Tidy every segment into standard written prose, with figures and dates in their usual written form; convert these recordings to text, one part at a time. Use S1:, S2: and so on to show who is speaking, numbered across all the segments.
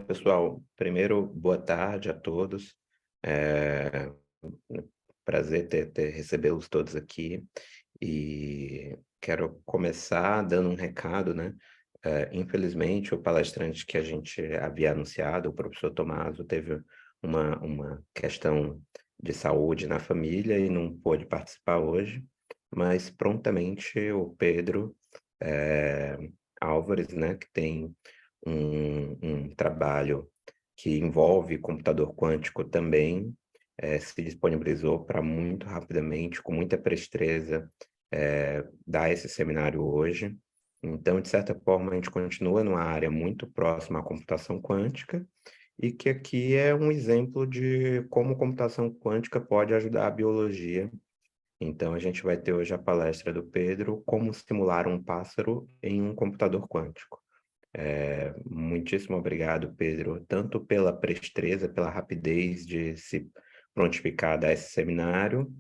S1: Pessoal, primeiro, boa tarde a todos. É prazer recebê-los todos aqui. E quero começar dando um recado, né? Infelizmente, o palestrante que a gente havia anunciado, o professor Tomaso, teve uma questão de saúde na família e não pôde participar hoje, mas prontamente o Pedro é, Álvares, né, que tem um trabalho que envolve computador quântico também, se disponibilizou para muito rapidamente, com muita presteza, dar esse seminário hoje. Então, de certa forma, a gente continua numa área muito próxima à computação quântica, e que aqui é um exemplo de como computação quântica pode ajudar a biologia. Então, a gente vai ter hoje a palestra do Pedro, Como simular um pássaro em um computador quântico. Muitíssimo obrigado, Pedro, tanto pela presteza, pela rapidez de se prontificar a dar esse seminário,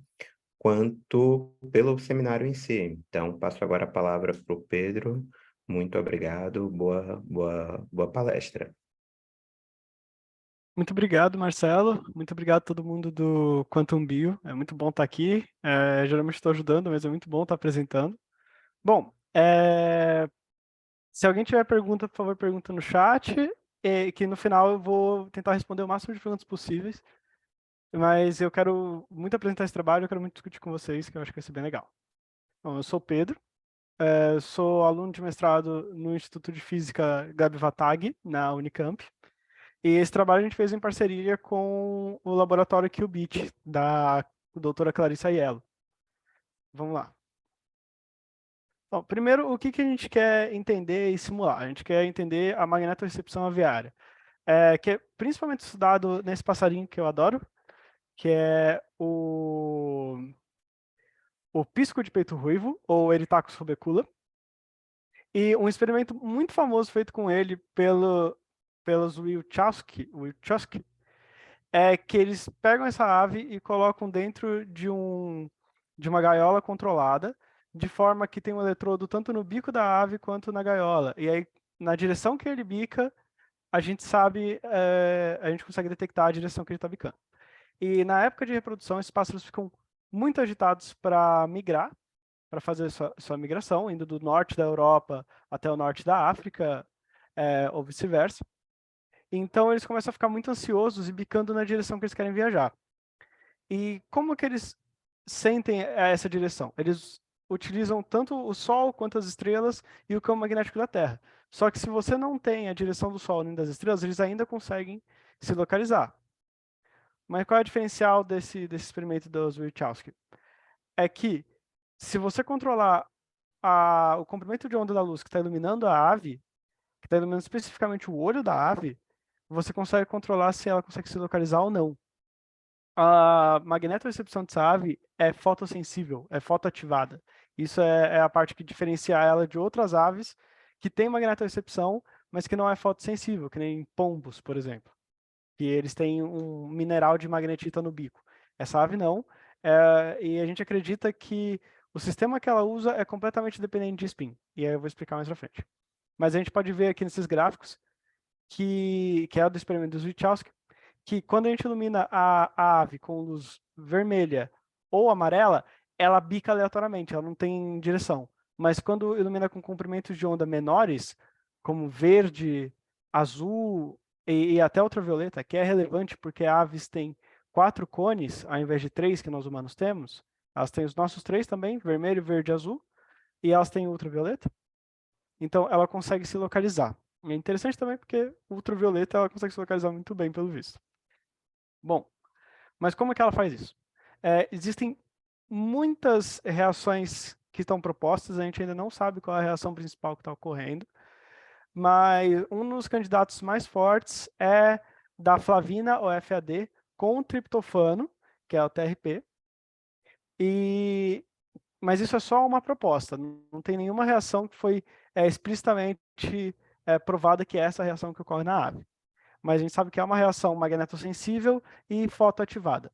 S1: quanto pelo seminário em si. Então, passo agora a palavra para o Pedro. Muito obrigado, boa palestra.
S2: Muito obrigado, Marcelo. Muito obrigado a todo mundo do Quantum Bio. É muito bom estar aqui. Geralmente estou ajudando, mas é muito bom estar apresentando. Bom, se alguém tiver pergunta, por favor, pergunta no chat, que no final eu vou tentar responder o máximo de perguntas possíveis. Mas eu quero muito apresentar esse trabalho, eu quero muito discutir com vocês, que eu acho que vai ser bem legal. Bom, eu sou o Pedro, sou aluno de mestrado no Instituto de Física Gabi Vatag, na Unicamp. E esse trabalho a gente fez em parceria com o laboratório Qubit, da doutora Clarissa Aiello. Vamos lá. Bom, primeiro, o que a gente quer entender e simular? A gente quer entender a magnetorecepção aviária, que é principalmente estudado nesse passarinho que eu adoro, que é o pisco de peito ruivo, ou Eritacus rubecula. E um experimento muito famoso feito com ele pelos Wilczewski, é que eles pegam essa ave e colocam dentro de uma gaiola controlada, de forma que tem um eletrodo tanto no bico da ave quanto na gaiola. E aí, na direção que ele bica, a gente sabe, a gente consegue detectar a direção que ele está bicando. E na época de reprodução, esses pássaros ficam muito agitados para migrar, para fazer sua migração, indo do norte da Europa até o norte da África, ou vice-versa. Então eles começam a ficar muito ansiosos e bicando na direção que eles querem viajar. E como que eles sentem essa direção? Eles utilizam tanto o Sol quanto as estrelas e o campo magnético da Terra. Só que se você não tem a direção do Sol nem das estrelas, eles ainda conseguem se localizar. Mas qual é o diferencial desse experimento dos Wilczewski? É que se você controlar o comprimento de onda da luz que está iluminando a ave, que está iluminando especificamente o olho da ave, você consegue controlar se ela consegue se localizar ou não. A magnetorecepção dessa ave é fotossensível, é fotoativada. Isso é a parte que diferencia ela de outras aves que têm magnetorecepção, mas que não é fotossensível, que nem pombos, por exemplo. Que eles têm um mineral de magnetita no bico. Essa ave não. E a gente acredita que o sistema que ela usa é completamente dependente de spin. E aí eu vou explicar mais pra frente. Mas a gente pode ver aqui nesses gráficos que é o do experimento dos Wilczewski, que quando a gente ilumina a ave com luz vermelha ou amarela, ela bica aleatoriamente, ela não tem direção. Mas quando ilumina com comprimentos de onda menores, como verde, azul e até ultravioleta, que é relevante porque aves têm 4 cones ao invés de 3 que nós humanos temos, elas têm os nossos 3 também, vermelho, verde, azul, e elas têm ultravioleta. Então ela consegue se localizar. É interessante também porque o ultravioleta ela consegue se localizar muito bem, pelo visto. Bom, mas como é que ela faz isso? Existem muitas reações que estão propostas, a gente ainda não sabe qual é a reação principal que está ocorrendo, mas um dos candidatos mais fortes é da flavina, ou FAD, com o triptofano, que é o TRP, mas isso é só uma proposta, não tem nenhuma reação que foi explicitamente provada que é essa reação que ocorre na ave. Mas a gente sabe que é uma reação magnetossensível e fotoativada.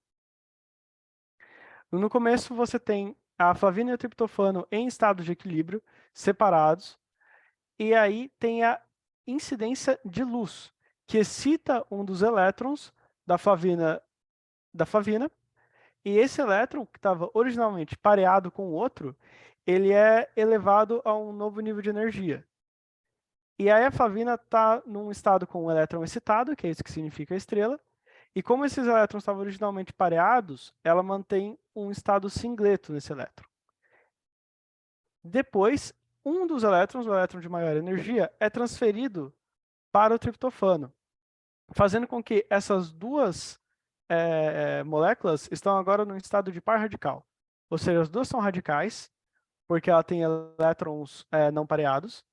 S2: No começo você tem a flavina e o triptofano em estado de equilíbrio, separados, e aí tem a incidência de luz, que excita um dos elétrons da flavina, e esse elétron, que estava originalmente pareado com o outro, ele é elevado a um novo nível de energia. E aí a flavina está num estado com um elétron excitado, que é isso que significa a estrela, e como esses elétrons estavam originalmente pareados, ela mantém um estado singleto nesse elétron. Depois, um dos elétrons, o elétron de maior energia, é transferido para o triptofano, fazendo com que essas duas moléculas estão agora no estado de par radical. Ou seja, as duas são radicais, porque ela tem elétrons não pareados,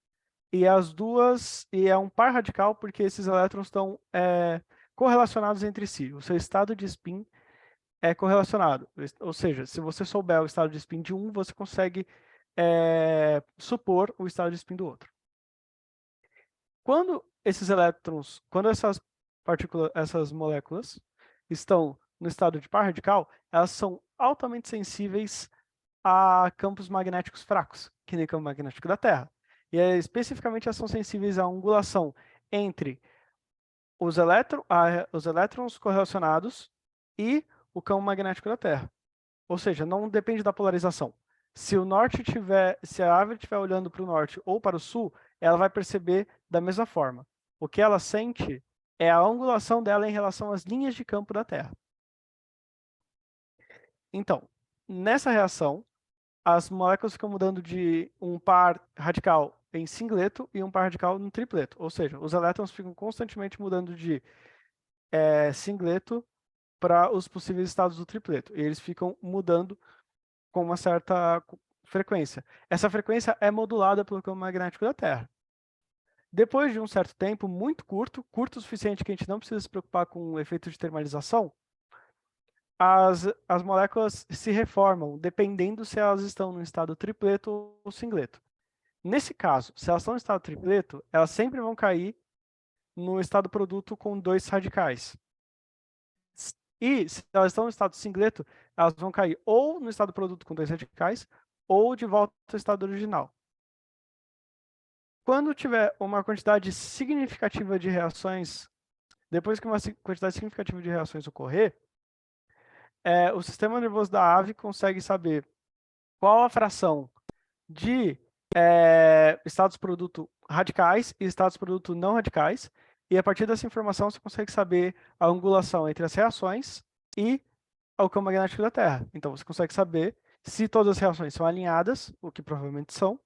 S2: e é um par radical porque esses elétrons estão correlacionados entre si. O seu estado de spin é correlacionado. Ou seja, se você souber o estado de spin de um, você consegue supor o estado de spin do outro. Quando esses elétrons, quando essas moléculas estão no estado de par radical, elas são altamente sensíveis a campos magnéticos fracos, que nem o campo magnético da Terra. E especificamente elas são sensíveis à angulação entre os elétrons correlacionados e o campo magnético da Terra. Ou seja, não depende da polarização. Se a árvore estiver olhando para o norte ou para o sul, ela vai perceber da mesma forma. O que ela sente é a angulação dela em relação às linhas de campo da Terra. Então, nessa reação, as moléculas ficam mudando de um par radical em singleto e um par radical no tripleto. Ou seja, os elétrons ficam constantemente mudando de singleto para os possíveis estados do tripleto. E eles ficam mudando com uma certa frequência. Essa frequência é modulada pelo campo magnético da Terra. Depois de um certo tempo, muito curto o suficiente que a gente não precisa se preocupar com o efeito de termalização, as moléculas se reformam, dependendo se elas estão no estado tripleto ou singleto. Nesse caso, se elas estão no estado tripleto, elas sempre vão cair no estado produto com dois radicais. E se elas estão no estado singleto, elas vão cair ou no estado produto com dois radicais, ou de volta ao estado original. Quando tiver uma quantidade significativa de reações, depois que uma quantidade significativa de reações ocorrer, o sistema nervoso da ave consegue saber qual a fração de estados produto radicais e estados produto não radicais, e a partir dessa informação você consegue saber a angulação entre as reações e o campo magnético da Terra. Então você consegue saber se todas as reações são alinhadas, o que provavelmente são,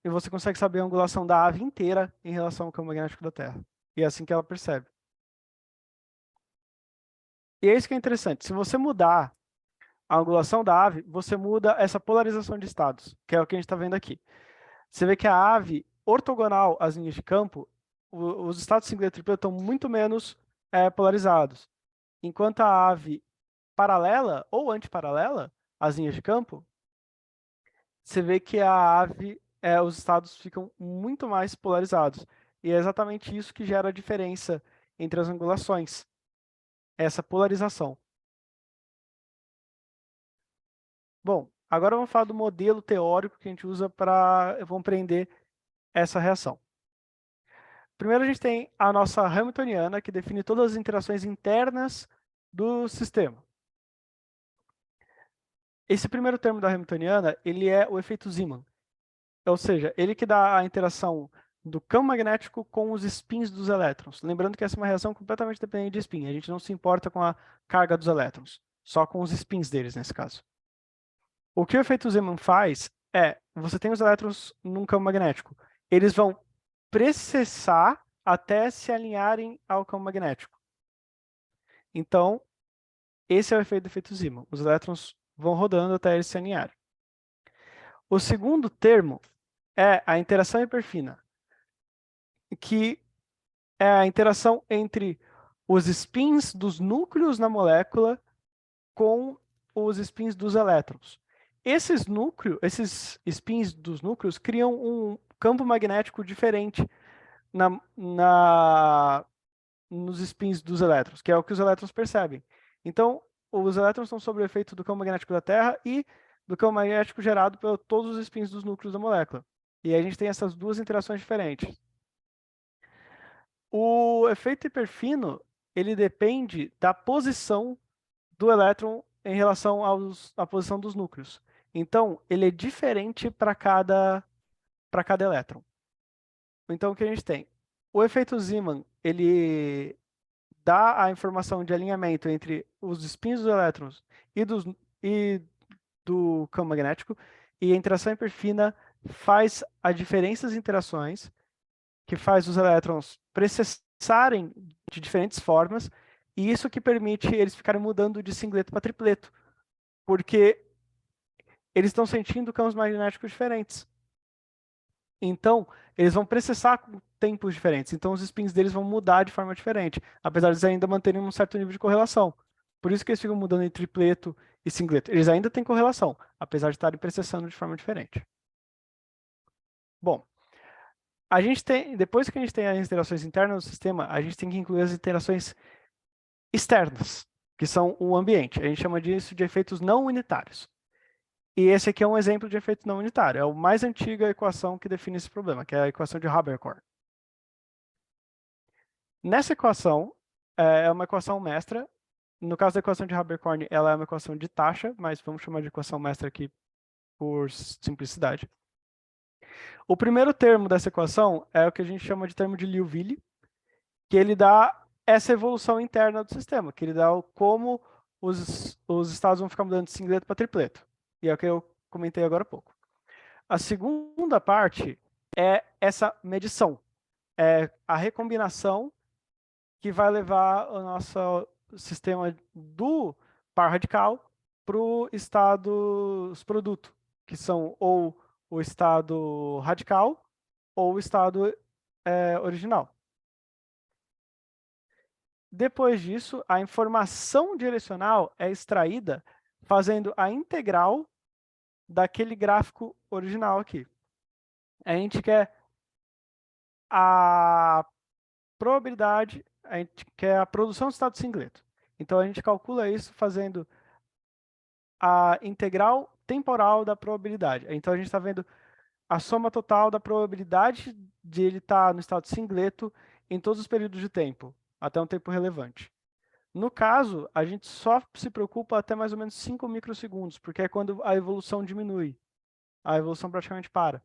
S2: e você consegue saber a angulação da ave inteira em relação ao campo magnético da Terra. E é assim que ela percebe. E é isso que é interessante. Se você mudar a angulação da ave, você muda essa polarização de estados, que é o que a gente está vendo aqui. Você vê que a ave ortogonal às linhas de campo, os estados singleto e tripleto estão muito menos polarizados. Enquanto a ave paralela ou antiparalela às linhas de campo, você vê que os estados ficam muito mais polarizados. E é exatamente isso que gera a diferença entre as angulações, essa polarização. Bom, agora vamos falar do modelo teórico que a gente usa para compreender essa reação. Primeiro a gente tem a nossa Hamiltoniana, que define todas as interações internas do sistema. Esse primeiro termo da Hamiltoniana, ele é o efeito Zeeman. Ou seja, ele que dá a interação do campo magnético com os spins dos elétrons. Lembrando que essa é uma reação completamente dependente de spin. A gente não se importa com a carga dos elétrons, só com os spins deles nesse caso. O que o efeito Zeeman faz você tem os elétrons num campo magnético. Eles vão precessar até se alinharem ao campo magnético. Então, esse é o efeito do efeito Zeeman. Os elétrons vão rodando até eles se alinharem. O segundo termo é a interação hiperfina, que é a interação entre os spins dos núcleos na molécula com os spins dos elétrons. Esses spins dos núcleos criam um campo magnético diferente nos spins dos elétrons, que é o que os elétrons percebem. Então, os elétrons estão sob o efeito do campo magnético da Terra e do campo magnético gerado por todos os spins dos núcleos da molécula. E aí a gente tem essas duas interações diferentes. O efeito hiperfino, ele depende da posição do elétron em relação à posição dos núcleos. Então, ele é diferente para cada elétron. Então, o que a gente tem? O efeito Zeeman, ele dá a informação de alinhamento entre os spins dos elétrons e do campo magnético, e a interação hiperfina faz a diferença das interações, que faz os elétrons precessarem de diferentes formas, e isso que permite eles ficarem mudando de singleto para tripleto, porque eles estão sentindo campos magnéticos diferentes. Então, eles vão precessar com tempos diferentes. Então, os spins deles vão mudar de forma diferente, apesar de eles ainda manterem um certo nível de correlação. Por isso que eles ficam mudando entre tripleto e singleto. Eles ainda têm correlação, apesar de estarem precessando de forma diferente. Bom, depois que a gente tem as interações internas do sistema, a gente tem que incluir as interações externas, que são o ambiente. A gente chama disso de efeitos não unitários. E esse aqui é um exemplo de efeito não unitário. É a mais antiga equação que define esse problema, que é a equação de Haber-Korn. Nessa equação, é uma equação mestra. No caso da equação de Haber-Korn, ela é uma equação de taxa, mas vamos chamar de equação mestra aqui por simplicidade. O primeiro termo dessa equação é o que a gente chama de termo de Liouville, que ele dá essa evolução interna do sistema, que ele dá como os estados vão ficar mudando de singleto para tripleto. E é o que eu comentei agora há pouco. A segunda parte é essa medição, é a recombinação que vai levar o nosso sistema do par radical para o estado produto, que são ou o estado radical ou o estado original. Depois disso, a informação direcional é extraída fazendo a integral daquele gráfico original aqui. A gente quer a probabilidade, a gente quer a produção do estado singleto. Então, a gente calcula isso fazendo a integral temporal da probabilidade. Então, a gente está vendo a soma total da probabilidade de ele estar no estado singleto em todos os períodos de tempo, até um tempo relevante. No caso, a gente só se preocupa até mais ou menos 5 microsegundos, porque é quando a evolução diminui. A evolução praticamente para.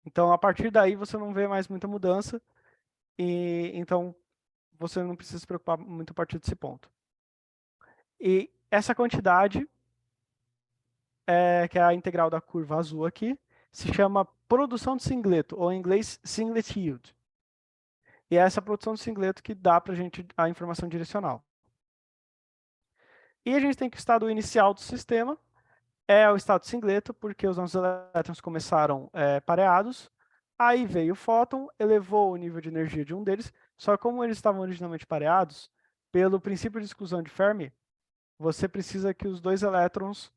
S2: Então, a partir daí, você não vê mais muita mudança, e então você não precisa se preocupar muito a partir desse ponto. E essa quantidade, que é a integral da curva azul aqui, se chama produção de singleto, ou em inglês, singlet yield. E é essa produção de singleto que dá para a gente a informação direcional. E a gente tem que o estado inicial do sistema é o estado singleto, porque os nossos elétrons começaram pareados, aí veio o fóton, elevou o nível de energia de um deles, só que como eles estavam originalmente pareados, pelo princípio de exclusão de Fermi, você precisa que os dois elétrons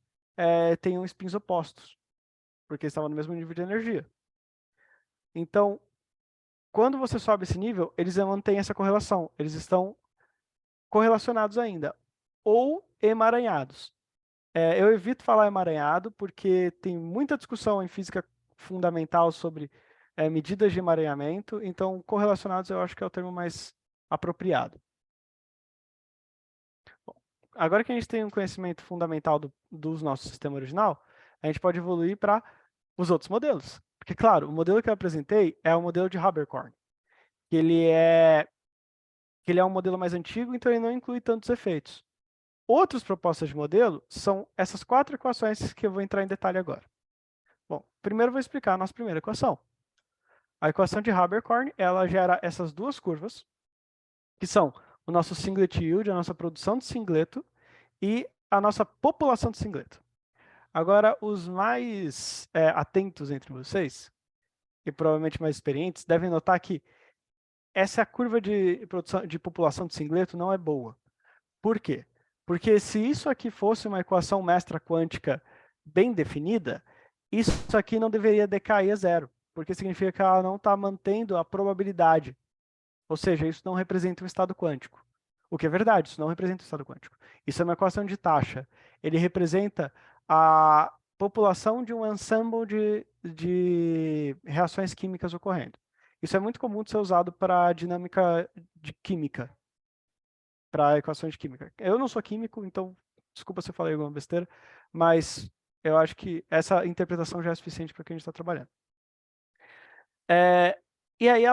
S2: tenham spins opostos, porque eles estavam no mesmo nível de energia. Então, quando você sobe esse nível, eles mantêm essa correlação, eles estão correlacionados ainda, ou emaranhados. Eu evito falar emaranhado, porque tem muita discussão em física fundamental sobre medidas de emaranhamento, então correlacionados eu acho que é o termo mais apropriado. Bom, agora que a gente tem um conhecimento fundamental do nosso sistema original, a gente pode evoluir para os outros modelos. Porque, claro, o modelo que eu apresentei é o modelo de Haber-Korn, que ele é um modelo mais antigo, então ele não inclui tantos efeitos. Outras propostas de modelo são essas 4 equações que eu vou entrar em detalhe agora. Bom, primeiro eu vou explicar a nossa primeira equação. A equação de Haber-Korn, ela gera essas duas curvas, que são o nosso singlet yield, a nossa produção de singleto, e a nossa população de singleto. Agora, os mais atentos entre vocês, e provavelmente mais experientes, devem notar que essa curva de população de singleto não é boa. Por quê? Porque se isso aqui fosse uma equação mestra quântica bem definida, isso aqui não deveria decair a zero, porque significa que ela não está mantendo a probabilidade. Ou seja, isso não representa um estado quântico. O que é verdade, isso não representa um estado quântico. Isso é uma equação de taxa. Ele representa a população de um ensemble de reações químicas ocorrendo. Isso é muito comum de ser usado para dinâmica de química, para equações de química. Eu não sou químico, então desculpa se eu falei alguma besteira, mas eu acho que essa interpretação já é suficiente para o que a gente está trabalhando. E aí,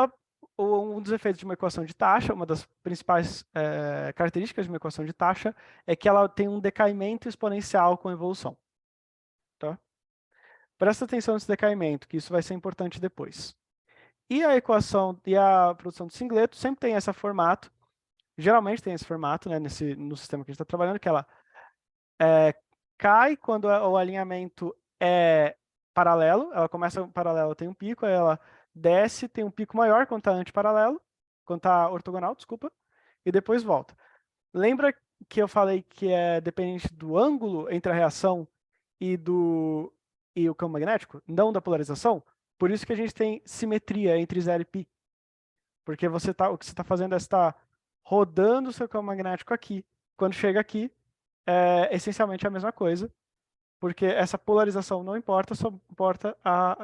S2: um dos efeitos de uma equação de taxa, uma das principais características de uma equação de taxa, é que ela tem um decaimento exponencial com evolução. Tá? Presta atenção nesse decaimento, que isso vai ser importante depois. E a equação e a produção do singleto sempre tem esse formato, geralmente tem esse formato, né, no sistema que a gente está trabalhando, que ela cai quando o alinhamento é paralelo, ela começa paralelo, tem um pico, aí ela desce, tem um pico maior quando está antiparalelo, quando está ortogonal, desculpa, e depois volta. Lembra que eu falei que é dependente do ângulo entre a reação e o campo magnético, não da polarização? Por isso que a gente tem simetria entre 0 e π. Porque o que você está fazendo é estar rodando o seu campo magnético aqui. Quando chega aqui, é essencialmente a mesma coisa, porque essa polarização não importa, só importa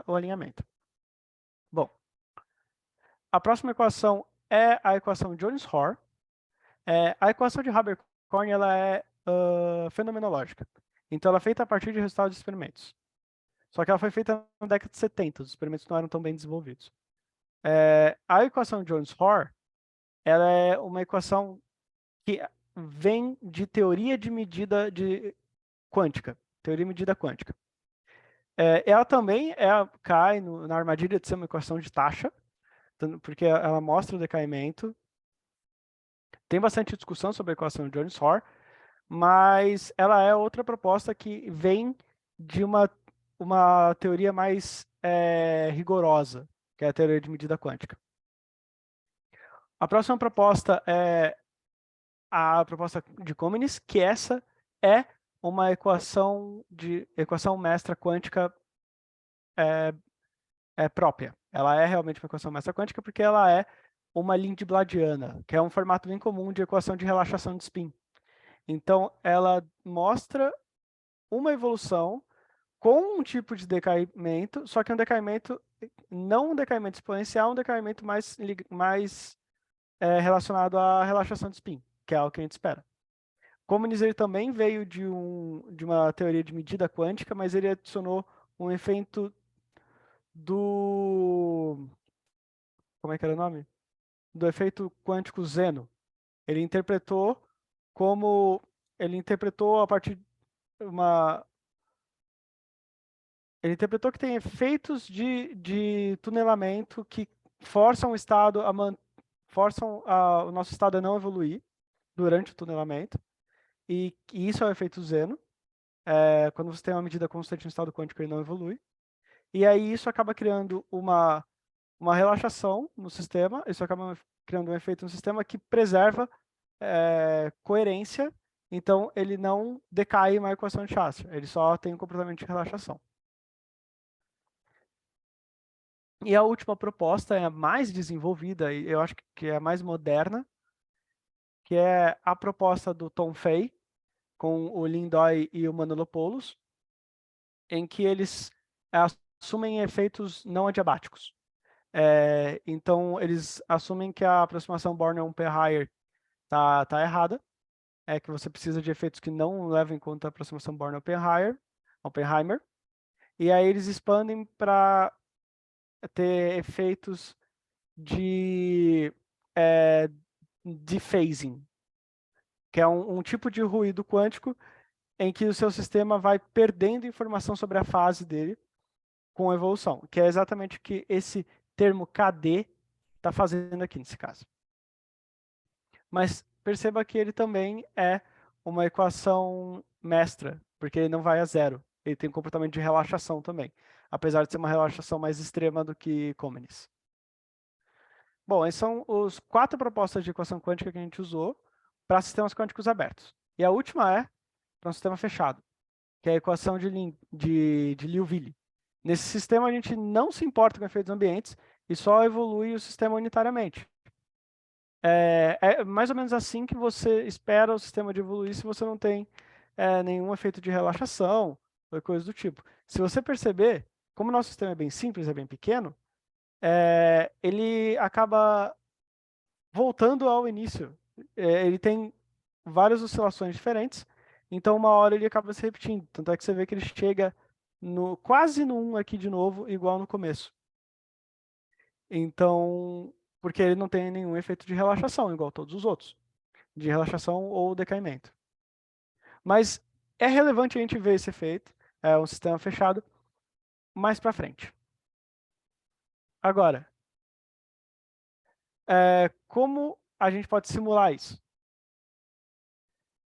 S2: o alinhamento. Bom, a próxima equação é a equação Jones-Hoare. A equação de Haber-Korn ela é fenomenológica. Então, ela é feita a partir de resultados de experimentos. Só que ela foi feita na década de 70, os experimentos não eram tão bem desenvolvidos. A equação Jones-Hoare ela é uma equação que vem de teoria de medida quântica. Teoria de medida quântica. Ela também cai na armadilha de ser uma equação de taxa, porque ela mostra o decaimento. Tem bastante discussão sobre a equação de Jones-Hoare, mas ela é outra proposta que vem de uma teoria mais rigorosa, que é a teoria de medida quântica. A próxima proposta é a proposta de Comenius, que essa é uma equação mestra quântica própria. Ela é realmente uma equação mestra quântica porque ela é uma Lindbladiana, que é um formato bem comum de equação de relaxação de spin. Então, ela mostra uma evolução com um tipo de decaimento, só que um decaimento, não um decaimento exponencial, um decaimento mais relacionado à relaxação de spin, que é o que a gente espera. Comenius ele também veio de uma teoria de medida quântica, mas ele adicionou um efeito como é que era o nome? Do efeito quântico Zeno. Ele interpretou a partir uma ele interpretou que tem efeitos de tunelamento que forçam o estado o nosso estado a não evoluir durante o tunelamento, e isso é o efeito Zeno. Quando você tem uma medida constante no estado quântico, ele não evolui. E aí isso acaba criando uma relaxação no sistema, isso acaba criando um efeito no sistema que preserva coerência, então ele não decai uma equação de Chastra, ele só tem um comportamento de relaxação. E a última proposta é a mais desenvolvida, e eu acho que é a mais moderna, que é a proposta do Tom Fay, com o Lindoy e o Manolopoulos, em que eles assumem efeitos não adiabáticos. Então, eles assumem que a aproximação Born-Oppenheimer tá errada, que você precisa de efeitos que não levam em conta a aproximação Born-Oppenheimer, e aí eles expandem para ter efeitos de phasing, que é um tipo de ruído quântico em que o seu sistema vai perdendo informação sobre a fase dele com a evolução, que é exatamente o que esse termo KD está fazendo aqui nesse caso. Mas perceba que ele também é uma equação mestra, porque ele não vai a zero. Ele tem um comportamento de relaxação também, apesar de ser uma relaxação mais extrema do que Comenius. Bom, essas são as 4 propostas de equação quântica que a gente usou para sistemas quânticos abertos. E a última é para um sistema fechado, que é a equação de Liouville. Nesse sistema, a gente não se importa com efeitos ambientes e só evolui o sistema unitariamente. É mais ou menos assim que você espera o sistema de evoluir se você não tem nenhum efeito de relaxação ou coisa do tipo. Se você perceber, como o nosso sistema é bem simples, é bem pequeno, ele acaba voltando ao início. Ele tem várias oscilações diferentes, então uma hora ele acaba se repetindo. Tanto é que você vê que ele chega quase no 1 aqui de novo, igual no começo. Então, porque ele não tem nenhum efeito de relaxação, igual todos os outros, de relaxação ou decaimento. Mas é relevante a gente ver esse efeito, é um sistema fechado, mais para frente. Agora, como a gente pode simular isso?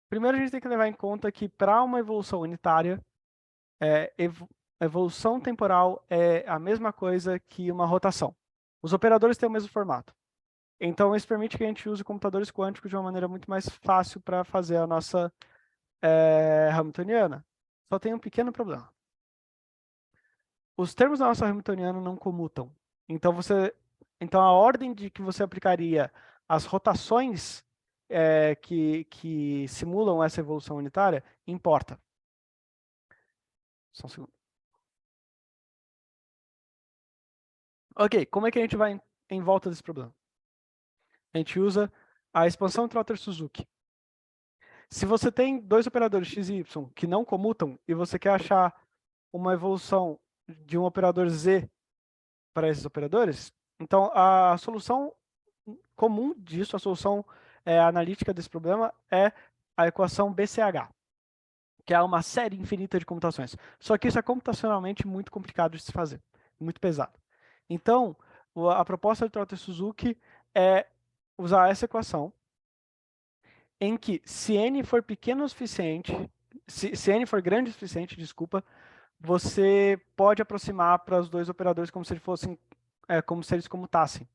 S2: Primeiro a gente tem que levar em conta que para uma evolução unitária, evolução temporal é a mesma coisa que uma rotação. Os operadores têm o mesmo formato. Então isso permite que a gente use computadores quânticos de uma maneira muito mais fácil para fazer a nossa Hamiltoniana. Só tem um pequeno problema. Os termos da nossa Hamiltoniana não comutam. Então a ordem de que você aplicaria as rotações que simulam essa evolução unitária importa. Só um segundo. Ok, como é que a gente vai em volta desse problema? A gente usa a expansão Trotter-Suzuki. Se você tem dois operadores x e y que não comutam e você quer achar uma evolução de um operador z para esses operadores, então a solução comum disso, a solução analítica desse problema é a equação BCH, que é uma série infinita de comutações. Só que isso é computacionalmente muito complicado de se fazer, muito pesado. Então, a proposta de Trotter-Suzuki é usar essa equação em que se n for pequeno o suficiente, se n for grande o suficiente, desculpa, você pode aproximar para os dois operadores como se eles fossem, como se eles comutassem.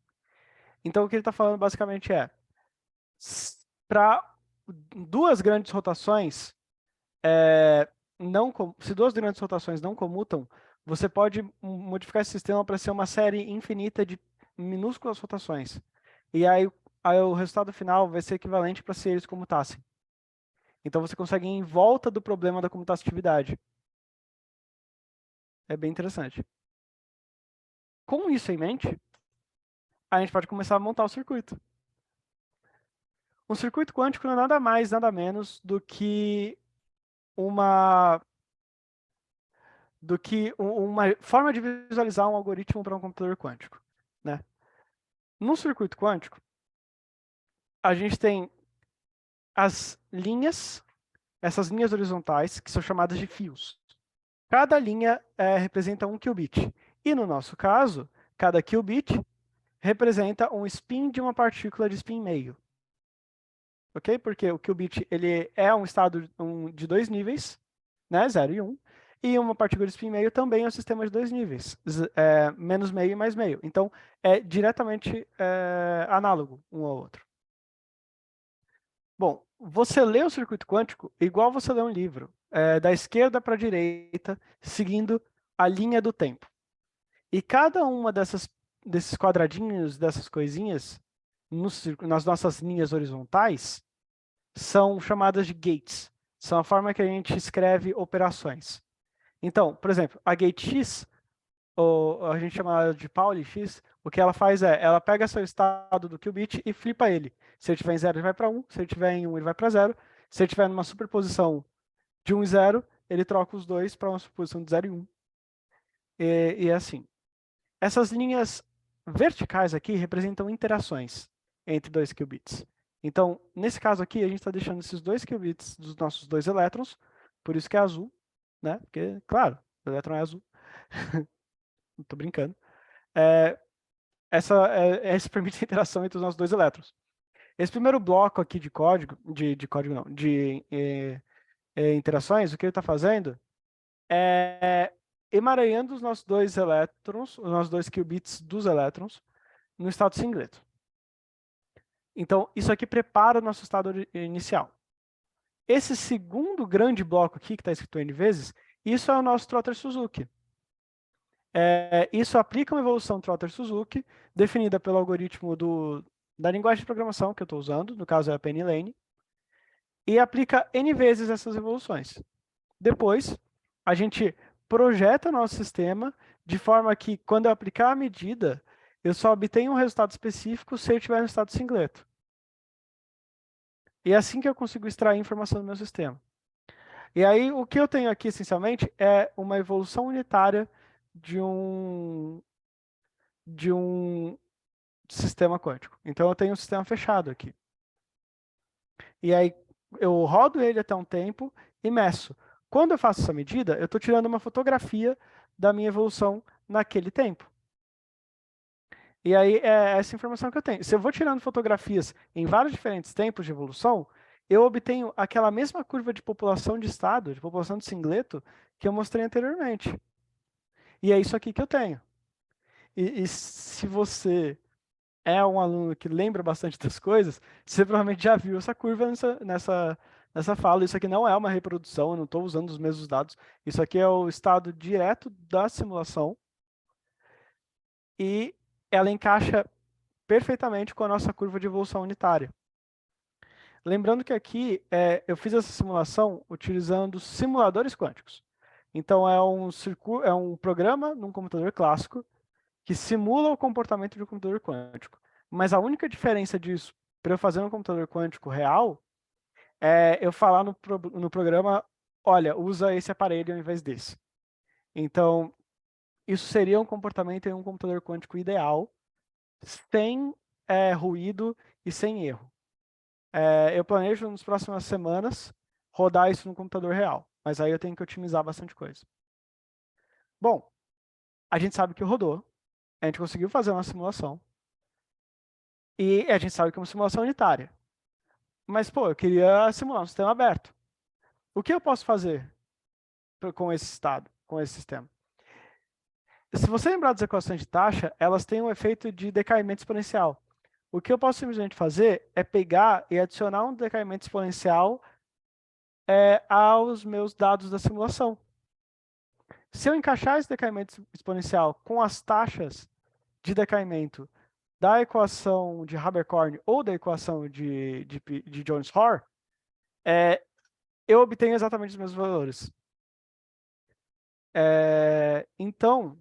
S2: Então o que ele está falando basicamente é, para duas grandes rotações, se duas grandes rotações não comutam, você pode modificar esse sistema para ser uma série infinita de minúsculas rotações. E aí o resultado final vai ser equivalente para se eles comutassem. Então você consegue ir em volta do problema da comutatividade. É bem interessante. Com isso em mente, a gente pode começar a montar o circuito. Um circuito quântico não é nada mais, nada menos do que uma forma de visualizar um algoritmo para um computador quântico, né? No circuito quântico, a gente tem as linhas, essas linhas horizontais, que são chamadas de fios. Cada linha representa um qubit. E no nosso caso, cada qubit representa um spin de uma partícula de spin meio. Ok? Porque o qubit ele é um estado de dois níveis, né? 0 e 1. E uma partícula de spin meio também é um sistema de dois níveis, menos meio e mais meio. Então, é diretamente análogo um ao outro. Bom, você lê o circuito quântico igual você lê um livro, da esquerda para a direita, seguindo a linha do tempo. E cada uma desses quadradinhos, dessas coisinhas, nas nossas linhas horizontais, são chamadas de gates. São a forma que a gente escreve operações. Então, por exemplo, a gate X, ou a gente chama ela de Pauli X, o que ela faz ela pega seu estado do qubit e flipa ele. Se ele estiver em 0, ele vai para 1. Se ele estiver em 1, ele vai para 0. Se ele estiver numa superposição de 1 e 0, ele troca os dois para uma superposição de 0 e 1. E assim. Essas linhas verticais aqui representam interações entre dois qubits. Então, nesse caso aqui, a gente está deixando esses dois qubits dos nossos dois elétrons, por isso que é azul, né? Porque, claro, o elétron é azul. Não tô brincando. Essa permite a interação entre os nossos dois elétrons. Esse primeiro bloco aqui de código, de código não, de interações, o que ele está fazendo é emaranhando os nossos dois elétrons, os nossos dois qubits dos elétrons, no estado singleto. Então, isso aqui prepara o nosso estado inicial. Esse segundo grande bloco aqui, que está escrito N vezes, isso é o nosso Trotter-Suzuki. Isso aplica uma evolução Trotter-Suzuki, definida pelo algoritmo da linguagem de programação que eu estou usando, no caso é a Penny-Lane, e aplica N vezes essas evoluções. Depois, a gente projeta nosso sistema de forma que, quando eu aplicar a medida, eu só obtenho um resultado específico se eu tiver no estado singleto. E é assim que eu consigo extrair informação do meu sistema. E aí, o que eu tenho aqui, essencialmente, é uma evolução unitária de um sistema quântico. Então, eu tenho um sistema fechado aqui. E aí, eu rodo ele até um tempo e meço. Quando eu faço essa medida, eu estou tirando uma fotografia da minha evolução naquele tempo. E aí, é essa informação que eu tenho. Se eu vou tirando fotografias em vários diferentes tempos de evolução, eu obtenho aquela mesma curva de população de estado, de população de singleto, que eu mostrei anteriormente. E é isso aqui que eu tenho. E se você é um aluno que lembra bastante das coisas, você provavelmente já viu essa curva nessa fala. Isso aqui não é uma reprodução, eu não estou usando os mesmos dados. Isso aqui é o estado direto da simulação. E ela encaixa perfeitamente com a nossa curva de evolução unitária. Lembrando que aqui eu fiz essa simulação utilizando simuladores quânticos. Então é um programa num computador clássico que simula o comportamento de um computador quântico. Mas a única diferença disso para eu fazer no computador quântico real é eu falar no programa, olha, usa esse aparelho ao invés desse. Então, isso seria um comportamento em um computador quântico ideal, sem ruído e sem erro. Eu planejo nas próximas semanas rodar isso no computador real, mas aí eu tenho que otimizar bastante coisa. Bom, a gente sabe que rodou, a gente conseguiu fazer uma simulação, e a gente sabe que é uma simulação unitária. Mas, pô, eu queria simular um sistema aberto. O que eu posso fazer com esse estado, com esse sistema? Se você lembrar das equações de taxa, elas têm um efeito de decaimento exponencial. O que eu posso simplesmente fazer é pegar e adicionar um decaimento exponencial aos meus dados da simulação. Se eu encaixar esse decaimento exponencial com as taxas de decaimento da equação de Haber-Korn ou da equação de Jones-Hoare, eu obtenho exatamente os mesmos valores. Então,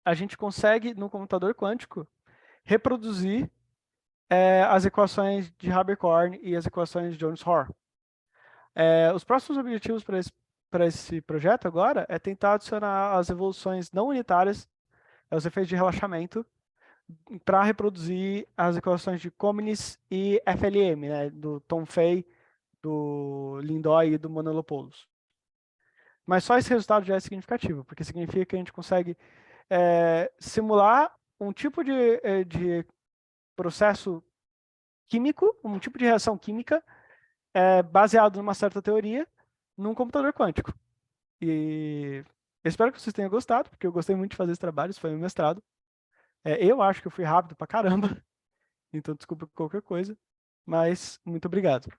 S2: a gente consegue, no computador quântico, reproduzir as equações de Haber-Korn e as equações de Jones-Hoare. Os próximos objetivos para esse projeto agora é tentar adicionar as evoluções não unitárias, os efeitos de relaxamento, para reproduzir as equações de Comines e FLM, né, do Tom Fay, do Lindoy e do Monolopoulos. Mas só esse resultado já é significativo, porque significa que a gente consegue simular um tipo de processo químico, um tipo de reação química baseado numa certa teoria num computador quântico. E eu espero que vocês tenham gostado, porque eu gostei muito de fazer esse trabalho, isso foi meu mestrado. Eu acho que eu fui rápido pra caramba, então desculpa qualquer coisa, mas muito obrigado.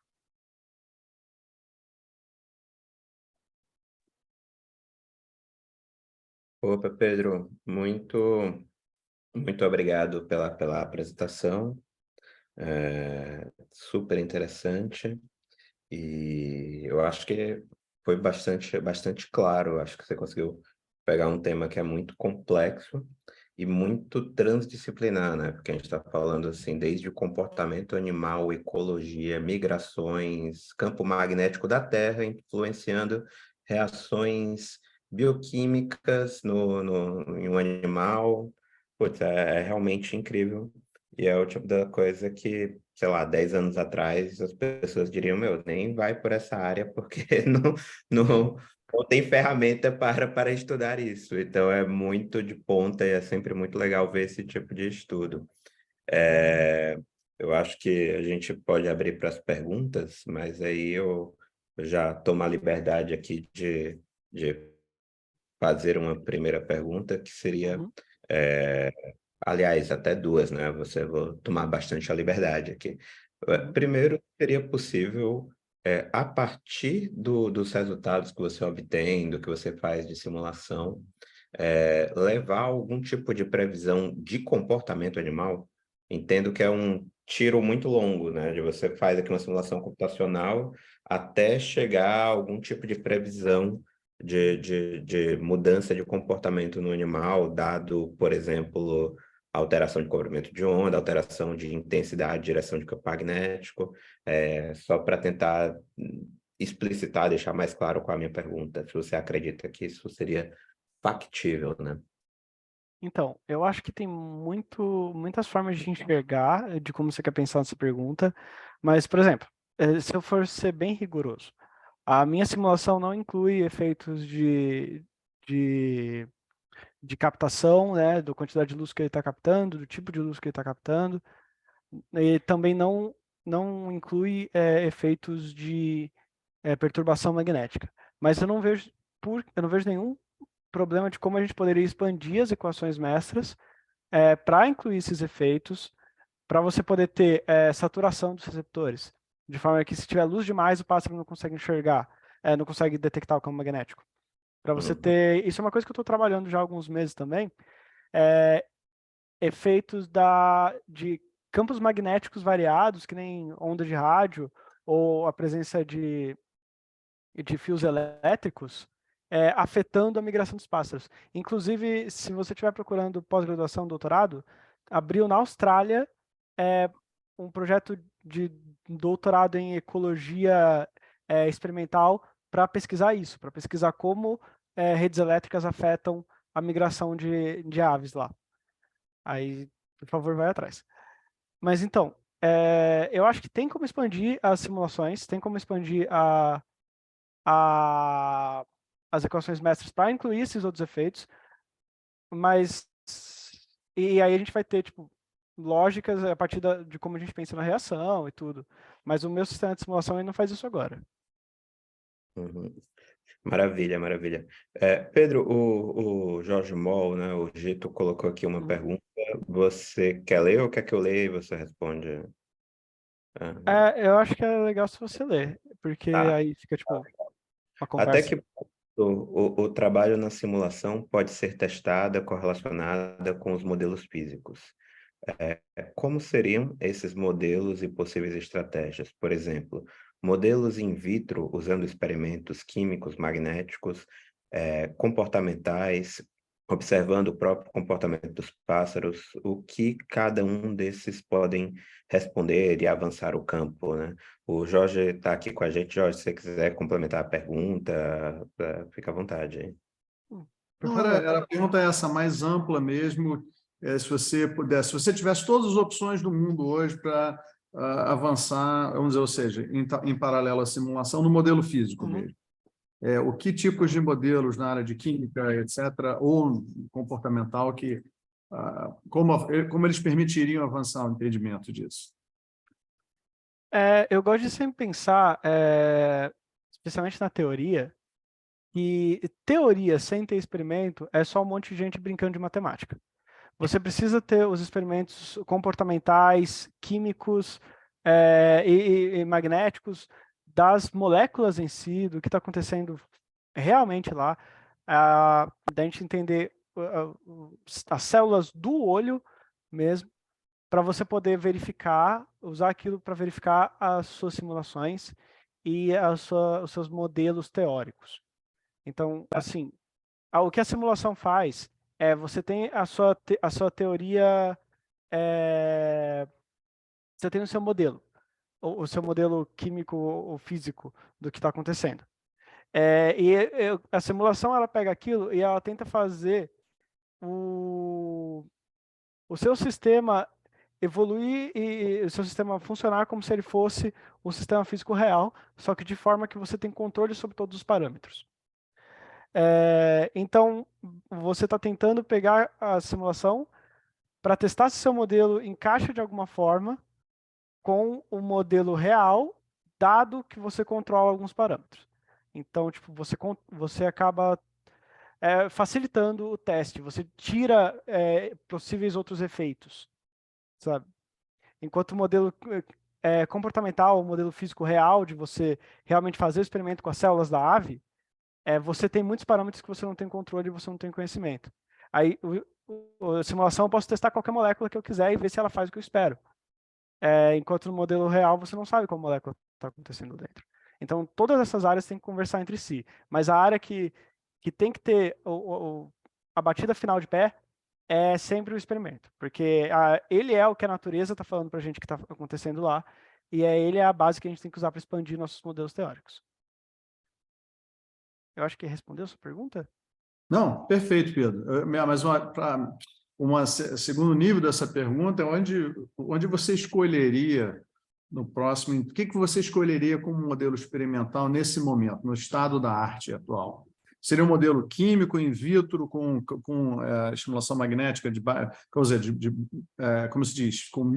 S1: Opa, Pedro, muito obrigado pela apresentação. Super interessante. E eu acho que foi bastante claro. Acho que você conseguiu pegar um tema que é muito complexo e muito transdisciplinar, né? Porque a gente está falando assim, desde o comportamento animal, ecologia, migrações, campo magnético da Terra, influenciando reações bioquímicas em um animal. Putz, é realmente incrível. E é o tipo da coisa que, sei lá, 10 anos atrás as pessoas diriam, meu, nem vai por essa área porque não tem ferramenta para estudar isso. Então é muito de ponta e é sempre muito legal ver esse tipo de estudo. Eu acho que a gente pode abrir para as perguntas, mas aí eu já tomo a liberdade aqui de fazer uma primeira pergunta, que seria,
S2: Uhum,
S1: é, aliás, até duas, né? Vou tomar bastante a liberdade aqui.
S2: uhum,
S1: Primeiro, seria possível, a partir dos resultados que você obtém, do que você faz de simulação, levar algum tipo de previsão de comportamento animal? Entendo que é um tiro muito longo, né? De você faz aqui uma simulação computacional até chegar a algum tipo de previsão de mudança de comportamento no animal, dado, por exemplo, alteração de comprimento de onda, alteração de intensidade, direção de campo magnético, só para tentar explicitar, deixar mais claro qual é a minha pergunta, se você acredita que isso seria factível, né?
S2: Então, eu acho que tem muitas formas de enxergar de como você quer pensar nessa pergunta, mas, por exemplo, se eu for ser bem rigoroso, a minha simulação não inclui efeitos de, de captação, né, da quantidade de luz que ele está captando, do tipo de luz que ele está captando, e também não inclui efeitos de perturbação magnética. Mas eu não vejo nenhum problema de como a gente poderia expandir as equações mestras para incluir esses efeitos, para você poder ter saturação dos receptores, de forma que se tiver luz demais, o pássaro não consegue enxergar, não consegue detectar o campo magnético. Para você
S1: Uhum.
S2: ter, isso é uma coisa que eu estou trabalhando já há alguns meses também, efeitos de campos magnéticos variados, que nem onda de rádio, ou a presença de fios elétricos, afetando a migração dos pássaros. Inclusive, se você estiver procurando pós-graduação, doutorado, abriu na Austrália um projeto de doutorado em ecologia experimental para pesquisar isso, para pesquisar como redes elétricas afetam a migração de aves lá. Aí, por favor, vai atrás. Mas então, eu acho que tem como expandir as simulações, tem como expandir a, as equações mestras para incluir esses outros efeitos, mas e aí a gente vai ter tipo lógicas a partir de como a gente pensa na reação e tudo. Mas o meu sistema de simulação ele não faz isso agora.
S1: Uhum. Maravilha, maravilha. Pedro, o Jorge Moll, né, o Gito colocou aqui uma
S2: Uhum.
S1: pergunta. Você quer ler ou quer que eu leia e você responde? Ah,
S2: Eu acho que é legal se você ler, porque
S1: tá.
S2: aí fica tipo uma
S1: Até
S2: conversa.
S1: que ponto o trabalho na simulação pode ser testada, correlacionada com os modelos físicos? Como seriam esses modelos e possíveis estratégias? Por exemplo, modelos in vitro usando experimentos químicos, magnéticos, comportamentais, observando o próprio comportamento dos pássaros, o que cada um desses podem responder e avançar o campo, né? O Jorge está aqui com a gente. Jorge, se você quiser complementar a pergunta, fica à vontade, hein?
S2: Por
S3: Não,
S2: favor.
S3: a pergunta é essa, mais ampla mesmo. Se você pudesse, se você tivesse todas as opções do mundo hoje para avançar, vamos dizer, ou seja, em paralelo à simulação, no modelo físico
S2: Uhum.
S3: mesmo. O que tipos de modelos na área de química, etc., ou comportamental, como eles permitiriam avançar o entendimento disso?
S2: Eu gosto de sempre pensar, especialmente na teoria, que teoria sem ter experimento é só um monte de gente brincando de matemática. Você precisa ter os experimentos comportamentais, químicos e magnéticos das moléculas em si, do que está acontecendo realmente lá, da gente entender as células do olho mesmo, para você poder verificar, usar aquilo para verificar as suas simulações e os seus modelos teóricos. Então, assim, o que a simulação faz você tem a sua teoria, você tem o seu modelo, o seu modelo químico ou físico do que está acontecendo. A simulação ela pega aquilo e ela tenta fazer o seu sistema evoluir e o seu sistema funcionar como se ele fosse um sistema físico real, só que de forma que você tem controle sobre todos os parâmetros. Então, você está tentando pegar a simulação para testar se seu modelo encaixa de alguma forma com o modelo real, dado que você controla alguns parâmetros. Então, tipo, você acaba facilitando o teste, você tira possíveis outros efeitos, sabe? Enquanto o modelo comportamental, o modelo físico real, de você realmente fazer o experimento com as células da ave, você tem muitos parâmetros que você não tem controle e você não tem conhecimento. Aí, a simulação, eu posso testar qualquer molécula que eu quiser e ver se ela faz o que eu espero. Enquanto no modelo real, você não sabe qual molécula está acontecendo dentro. Então, todas essas áreas têm que conversar entre si. Mas a área que tem que ter a batida final de pé é sempre o experimento, porque ele é o que a natureza está falando para a gente que está acontecendo lá, e ele é a base que a gente tem que usar para expandir nossos modelos teóricos. Eu acho que respondeu a sua pergunta?
S3: Não, perfeito, Pedro. Mas para segundo nível dessa pergunta, onde você escolheria no próximo, o que você escolheria como modelo experimental nesse momento, no estado da arte atual? Seria um modelo químico, in vitro, com estimulação magnética, como se diz, com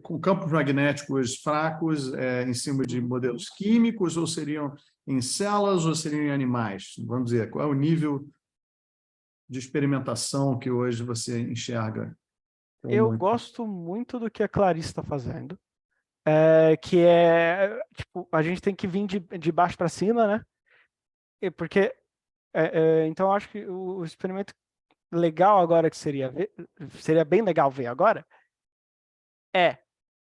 S3: com campos magnéticos fracos em cima de modelos químicos, ou seriam em células, ou seriam em animais? Vamos dizer, qual é o nível de experimentação que hoje você enxerga?
S2: Eu gosto muito do que a Clarice está fazendo, que tipo, a gente tem que vir de baixo para cima, né? Porque, então, eu acho que o experimento legal agora que seria bem legal ver agora,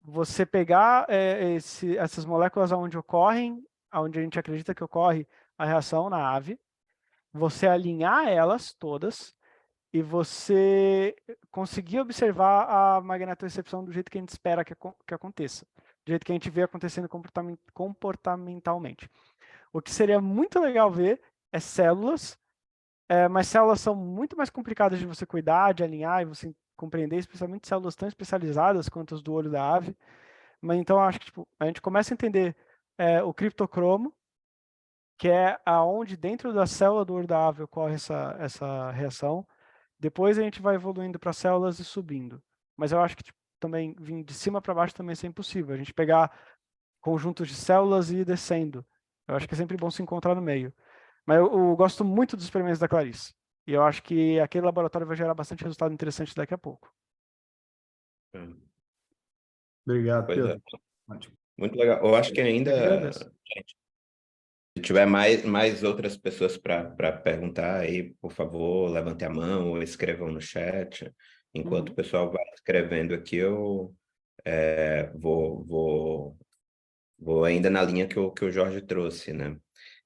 S2: você pegar essas moléculas onde a gente acredita que ocorre a reação na ave, você alinhar elas todas e você conseguir observar a magnetorecepção do jeito que a gente espera que aconteça, do jeito que a gente vê acontecendo comportamentalmente. O que seria muito legal ver é células, mas células são muito mais complicadas de você cuidar, de alinhar e você compreender, especialmente células tão especializadas quanto as do olho da ave. Mas então acho que tipo, a gente começa a entender o criptocromo, que é aonde dentro da célula do olho da ave ocorre essa reação. Depois a gente vai evoluindo para células e subindo. Mas eu acho que tipo, também vir de cima para baixo também é impossível. A gente pegar conjuntos de células e ir descendo. Eu acho que é sempre bom se encontrar no meio. Mas eu gosto muito dos experimentos da Clarice. E eu acho que aquele laboratório vai gerar bastante resultado interessante daqui a pouco.
S3: Obrigado,
S1: Pois é.
S3: Pedro.
S1: Muito legal. Eu acho que
S2: Eu que
S1: ainda,
S2: agradeço.
S1: se tiver mais outras pessoas para perguntar aí, por favor, levante a mão ou escrevam no chat. Enquanto o pessoal vai escrevendo aqui, eu vou ainda na linha que o Jorge trouxe, né?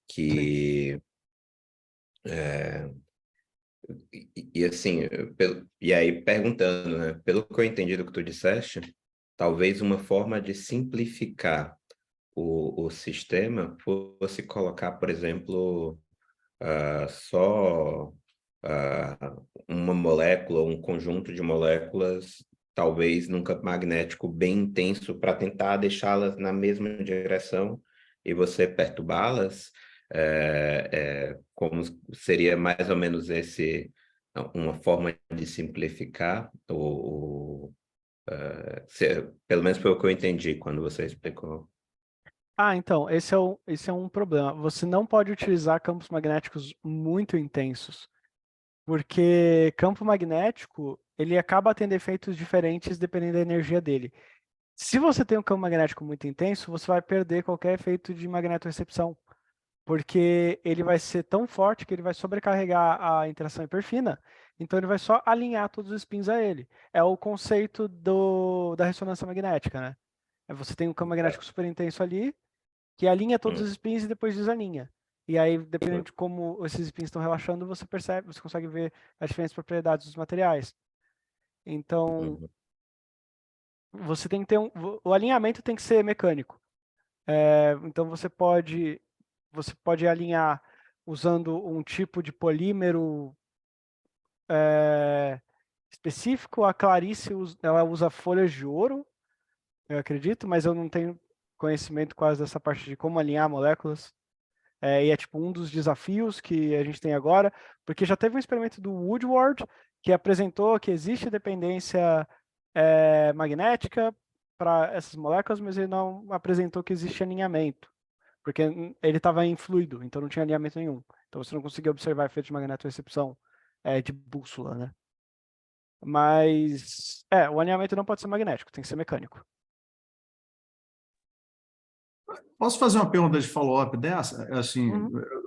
S1: Que assim, e aí perguntando, né? Pelo que eu entendi do que tu disseste, talvez uma forma de simplificar o sistema fosse colocar, por exemplo, só uma molécula, um conjunto de moléculas, talvez num campo magnético bem intenso, para tentar deixá-las na mesma direção e você perturbá-las, como seria mais ou menos uma forma de simplificar pelo menos foi o que eu entendi quando você explicou.
S2: Então, esse é um problema. Você não pode utilizar campos magnéticos muito intensos, porque campo magnético, ele acaba tendo efeitos diferentes dependendo da energia dele. Se você tem um campo magnético muito intenso, você vai perder qualquer efeito de magnetorecepção, porque ele vai ser tão forte que ele vai sobrecarregar a interação hiperfina, então ele vai só alinhar todos os spins a ele. É o conceito da ressonância magnética, né? Você tem um campo magnético super intenso ali, que alinha todos os spins e depois desalinha. E aí, dependendo de como esses spins estão relaxando, você consegue ver as diferentes propriedades dos materiais. Então, você tem que ter o alinhamento tem que ser mecânico. Então, você pode alinhar usando um tipo de polímero específico. A Clarice ela usa folhas de ouro, eu acredito, mas eu não tenho conhecimento quase dessa parte de como alinhar moléculas. E é tipo um dos desafios que a gente tem agora, porque já teve um experimento do Woodward que apresentou que existe dependência magnética para essas moléculas, mas ele não apresentou que existe alinhamento, porque ele estava em fluido, então não tinha alinhamento nenhum. Então você não conseguia observar efeitos de magnetorecepção de bússola, né? Mas o alinhamento não pode ser magnético, tem que ser mecânico.
S3: Posso fazer uma pergunta de follow-up dessa? Assim,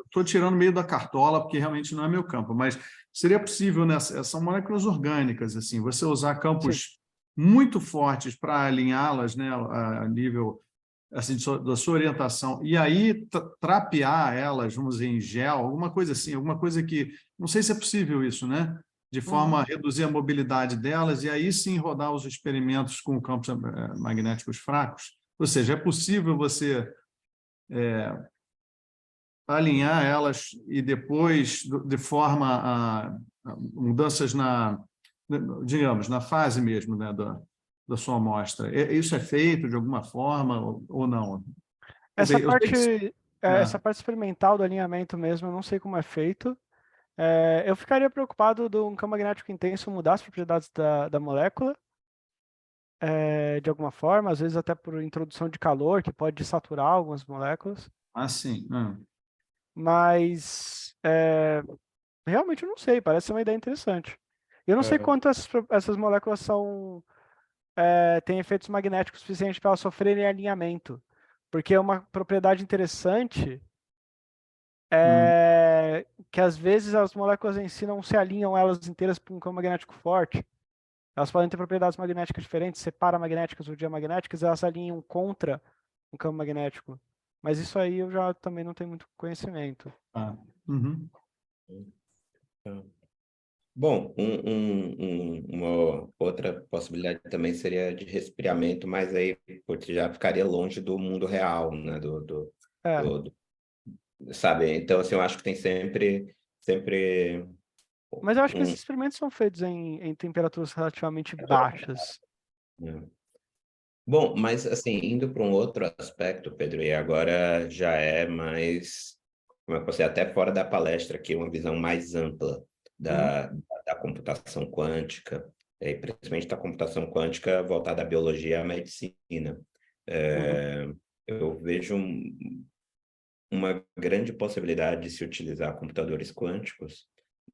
S3: estou tirando meio da cartola, porque realmente não é meu campo, mas seria possível, são moléculas orgânicas, assim, você usar campos muito fortes para alinhá-las, né, a nível assim, da sua orientação, e aí trapear elas, vamos dizer, em gel, alguma coisa assim, alguma coisa que, não sei se é possível isso, né? De forma a reduzir a mobilidade delas e aí sim rodar os experimentos com campos magnéticos fracos. Ou seja, é possível você alinhar elas e depois, de forma a mudanças digamos, na fase mesmo, né, da sua amostra. Isso é feito de alguma forma ou não? Quer
S2: Essa
S3: dizer, eu sei que...
S2: parte, essa parte experimental do alinhamento mesmo, eu não sei como é feito. Eu ficaria preocupado de um campo magnético intenso mudar as propriedades da molécula, de alguma forma, às vezes até por introdução de calor, que pode saturar algumas moléculas.
S3: Sim.
S2: Mas realmente eu não sei, parece ser uma ideia interessante. Eu não sei
S1: É,
S2: quanto essas moléculas têm efeitos magnéticos suficientes para elas sofrerem alinhamento. Porque uma propriedade interessante é que às vezes as moléculas em si não se alinham elas inteiras para um campo magnético forte. Elas podem ter propriedades magnéticas diferentes, ser paramagnéticas ou diamagnéticas, elas se alinham contra um campo magnético. Mas isso aí eu já também não tenho muito conhecimento.
S3: Uhum.
S1: Bom, uma outra possibilidade também seria de resfriamento, mas aí putz, já ficaria longe do mundo real, né?
S2: É,
S1: Do- sabe? Então, assim, eu acho que tem sempre
S2: mas eu acho que
S1: um...
S2: esses experimentos são feitos em temperaturas relativamente baixas.
S1: né? Bom, mas assim, indo para um outro aspecto, Pedro, e agora já é mais, como é que você, até fora da palestra aqui, uma visão mais ampla
S2: Uhum,
S1: da computação quântica, e principalmente da computação quântica voltada à biologia e à medicina.
S2: uhum.
S1: Eu vejo uma grande possibilidade de se utilizar computadores quânticos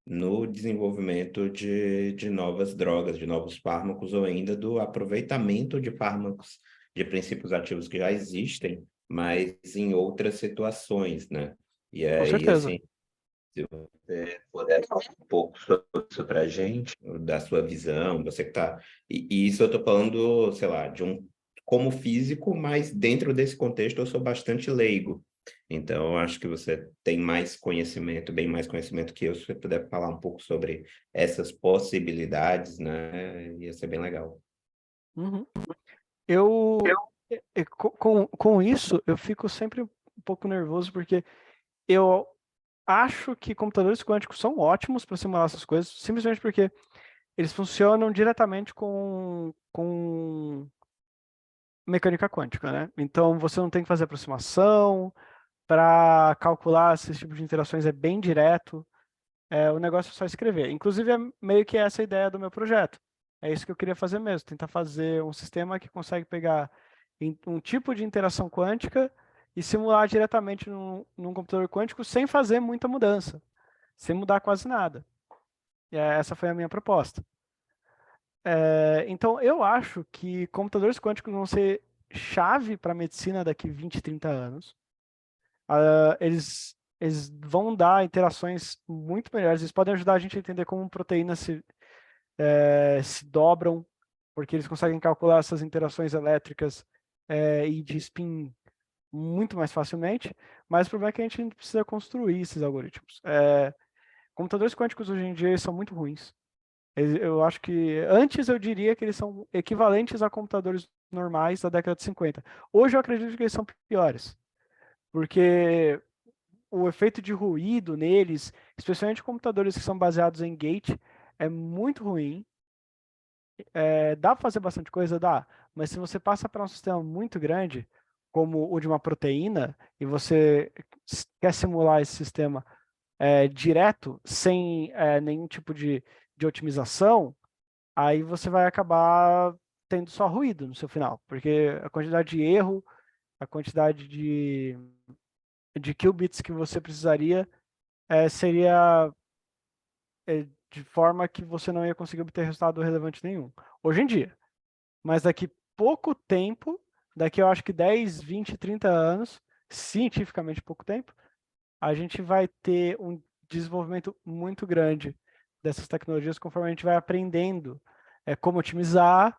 S1: no desenvolvimento de novas drogas, de novos fármacos, ou ainda do aproveitamento de fármacos, de princípios ativos que já existem, mas em outras situações, né? E
S2: Com
S1: aí,
S2: certeza.
S1: assim, se você puder falar um pouco sobre isso para a gente, da sua visão, você que está... E isso eu estou falando, sei lá, de um como físico, mas dentro desse contexto eu sou bastante leigo. Então, eu acho que você tem mais conhecimento, bem mais conhecimento que eu, se você puder falar um pouco sobre essas possibilidades, né? Ia ser bem legal.
S2: Uhum. Eu, com isso, eu fico sempre um pouco nervoso, porque eu acho que computadores quânticos são ótimos para simular essas coisas, simplesmente porque eles funcionam diretamente com mecânica quântica, né? Então você não tem que fazer aproximação, para calcular esse tipo de interações é bem direto, o negócio é só escrever. Inclusive, é meio que essa a ideia do meu projeto. É isso que eu queria fazer mesmo, tentar fazer um sistema que consegue pegar um tipo de interação quântica e simular diretamente num computador quântico sem fazer muita mudança, sem mudar quase nada. Essa foi a minha proposta. Então, eu acho que computadores quânticos vão ser chave para a medicina daqui 20, 30 anos. Eles vão dar interações muito melhores. Eles podem ajudar a gente a entender como proteínas se dobram, porque eles conseguem calcular essas interações elétricas e de spin muito mais facilmente. Mas o problema é que a gente precisa construir esses algoritmos. Computadores quânticos hoje em dia eles são muito ruins. Eu acho que antes eu diria que eles são equivalentes a computadores normais da década de 50. Hoje eu acredito que eles são piores, porque o efeito de ruído neles, especialmente computadores que são baseados em gate, é muito ruim. Dá para fazer bastante coisa? Dá. Mas se você passa para um sistema muito grande, como o de uma proteína, e você quer simular esse sistema direto, sem nenhum tipo de otimização, aí você vai acabar tendo só ruído no seu final, porque a quantidade de erro, a quantidade de qubits que você precisaria seria de forma que você não ia conseguir obter resultado relevante nenhum. Hoje em dia. Mas daqui pouco tempo, daqui eu acho que 10, 20, 30 anos, cientificamente pouco tempo, a gente vai ter um desenvolvimento muito grande dessas tecnologias conforme a gente vai aprendendo como otimizar,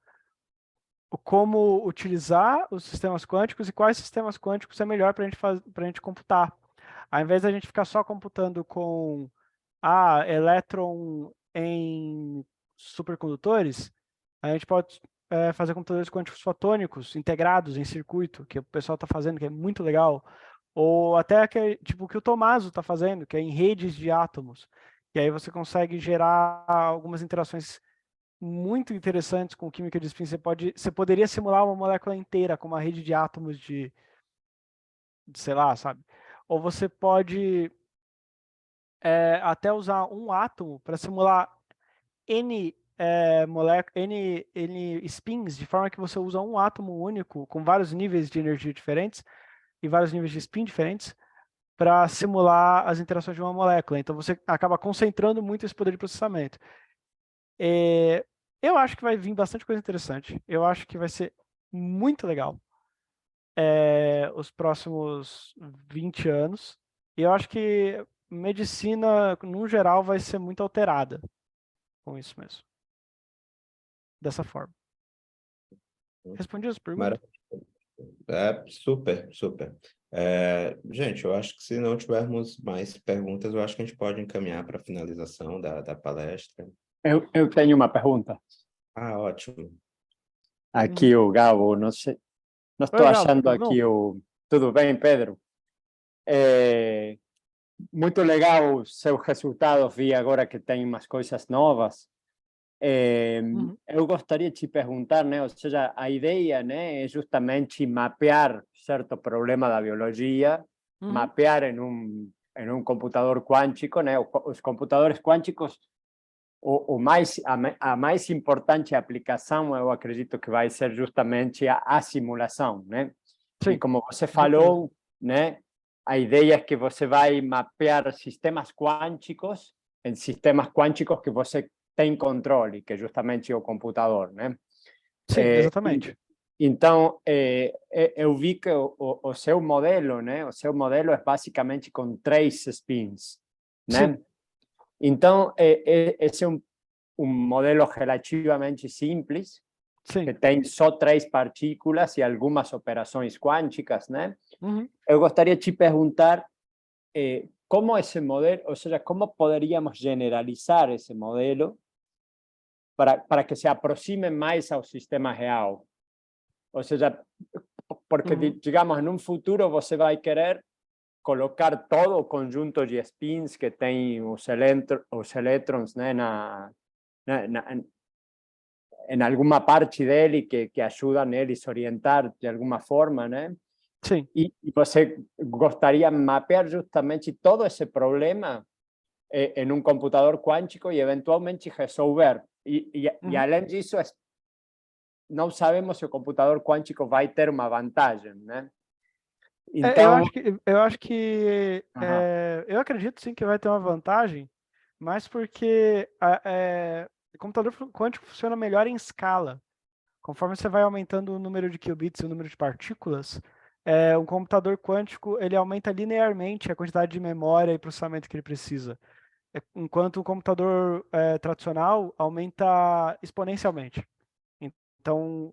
S2: como utilizar os sistemas quânticos e quais sistemas quânticos é melhor para a gente computar. Ao invés da gente ficar só computando com elétron em supercondutores, a gente pode fazer computadores quânticos fotônicos integrados em circuito, que o pessoal está fazendo, que é muito legal. Ou até tipo o que o Tommaso está fazendo, que é em redes de átomos. E aí você consegue gerar algumas interações muito interessantes com química de spin. Você poderia simular uma molécula inteira com uma rede de átomos de sei lá, sabe? Ou você pode até usar um átomo para simular N N spins, de forma que você usa um átomo único com vários níveis de energia diferentes e vários níveis de spin diferentes para simular as interações de uma molécula. Então você acaba concentrando muito esse poder de processamento. Eu acho que vai vir bastante coisa interessante. Eu acho que vai ser muito legal os próximos 20 anos. E eu acho que medicina, no geral, vai ser muito alterada com isso mesmo. Dessa forma. Respondi as perguntas?
S1: Super, super. Gente, eu acho que se não tivermos mais perguntas, eu acho que a gente pode encaminhar para a finalização da palestra.
S4: Eu tenho uma pergunta.
S1: Ótimo.
S4: Aqui o Gabo, não sei, não estou
S2: Oi, Gabo,
S4: achando
S2: tudo
S4: aqui o... Tudo bem, Pedro? Muito legal os seus resultados, vi agora que tem umas coisas novas. Eu gostaria de te perguntar, né? Ou seja, a ideia, né, é justamente mapear certo problema da biologia, mapear em um computador quântico, né? Os computadores quânticos, a mais importante aplicação, eu acredito que vai ser justamente a simulação, né?
S2: Sim.
S4: E como você falou, né, a ideia é que você vai mapear sistemas quânticos em sistemas quânticos que você tem controle, que é justamente o computador, né?
S2: Sim, exatamente.
S4: Então, eu vi que o seu modelo, né? O seu modelo é basicamente com 3 spins, né?
S2: Sim.
S4: Então, esse é um modelo relativamente simples,
S2: Sim.
S4: que tem só 3 partículas e algumas operações quânticas, né?
S2: Uhum.
S4: Eu gostaria de te perguntar como esse modelo, ou seja, como poderíamos generalizar esse modelo para que se aproxime mais ao sistema real. Ou seja, porque, digamos, em um futuro você vai querer colocar todo o conjunto de spins que tem os elétrons, né, em alguma parte dele que ajudam eles a orientar de alguma forma, né?
S2: Sim.
S4: E você gostaria de mapear justamente todo esse problema em um computador quântico e eventualmente resolver. E além disso, não sabemos se o computador quântico vai ter uma vantagem, né? Então,
S2: eu acredito sim que vai ter uma vantagem, mas porque o computador quântico funciona melhor em escala. Conforme você vai aumentando o número de qubits e o número de partículas, um computador quântico ele aumenta linearmente a quantidade de memória e processamento que ele precisa, enquanto o computador tradicional aumenta exponencialmente. Então,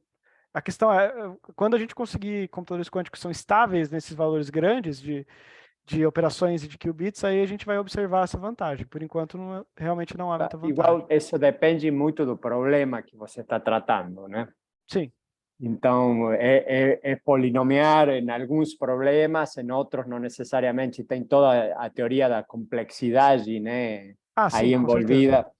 S2: a questão é, quando a gente conseguir computadores quânticos que são estáveis nesses valores grandes de operações e de qubits, aí a gente vai observar essa vantagem. Por enquanto, realmente não há muita vantagem.
S4: igual, isso depende muito do problema que você está tratando, né?
S2: Sim.
S4: Então, é polinomiar em alguns problemas, em outros não necessariamente. Tem toda a teoria da complexidade, né?
S2: Sim,
S4: aí
S2: com
S4: envolvida.